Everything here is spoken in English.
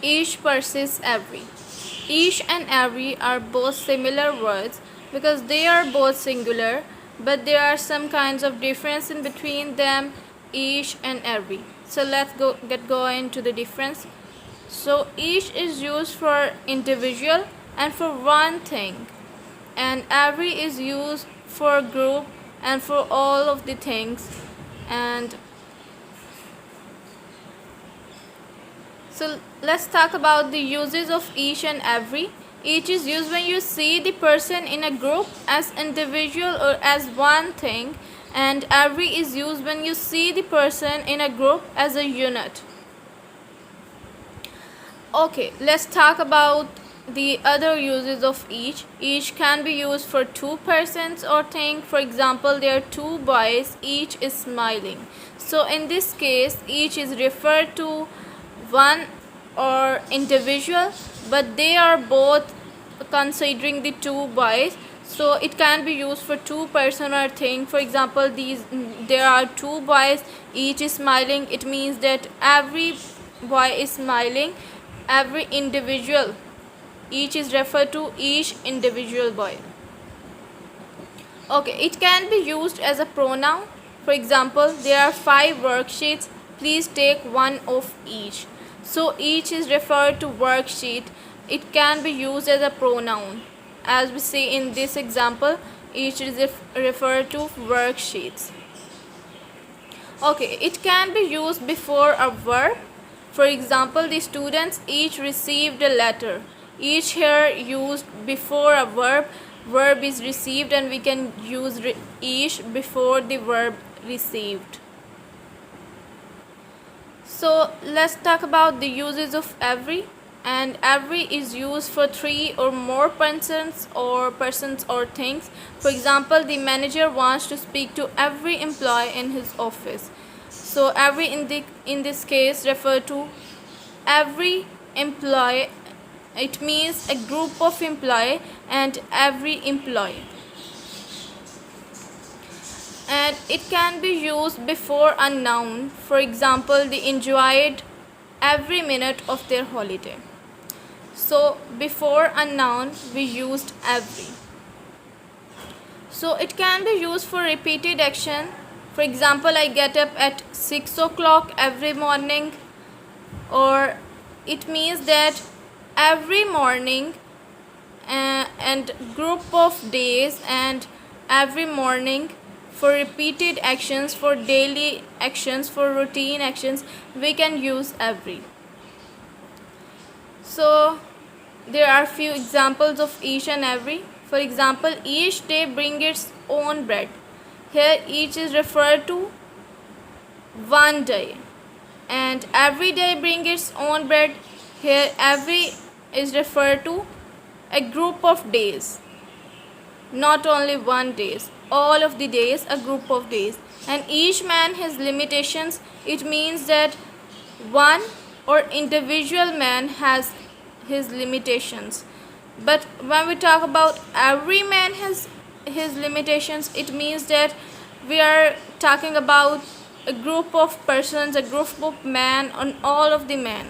Each versus every. Each and every are both similar words because they are both singular, but there are some kinds of difference in between them, each and every. So let's go into the difference. So each is used for individual and for one thing, and every is used for group and for all of the things. And so let's talk about the uses of each and every. Each is used when you see the person in a group as individual or as one thing, and every is used when you see the person in a group as a unit. Okay, let's talk about the other uses of each. Each can be used for two persons or thing. For example, there are two boys, each is smiling. So in this case, each is referred to one or individual, but they are both considering the two boys, so it can be used for two person or thing. For example, there are two boys, each is smiling. It means that every boy is smiling, every individual, each is referred to each individual boy. Okay, it can be used as a pronoun. For example, there are 5 worksheets, please take one of each. So each is referred to worksheet. It can be used as a pronoun. As we see in this example, each is referred to worksheets. Okay, it can be used before a verb. For example, the students each received a letter. Each here used before a verb. Verb is received, and we can use each before the verb received. So let's talk about the uses of every. And every is used for 3 or more persons or things. For example, the manager wants to speak to every employee in his office. So every in this case refer to every employee. It means a group of employee and every employee. And it can be used before a noun. For example, they enjoyed every minute of their holiday. So before a noun we used every. So it can be used for repeated action. For example, I get up at 6 o'clock every morning, or it means that every morning and group of days and every morning. For repeated actions, for daily actions, for routine actions, we can use every. So there are few examples of each and every. For example, each day brings its own bread. Here each is referred to one day, and every day brings its own bread. Here every is referred to a group of days, not only one days, all of the days, a group of days. And each man has limitations. It means that one or individual man has his limitations. But when we talk about every man has his limitations, it means that we are talking about a group of persons, a group of men, on all of the men.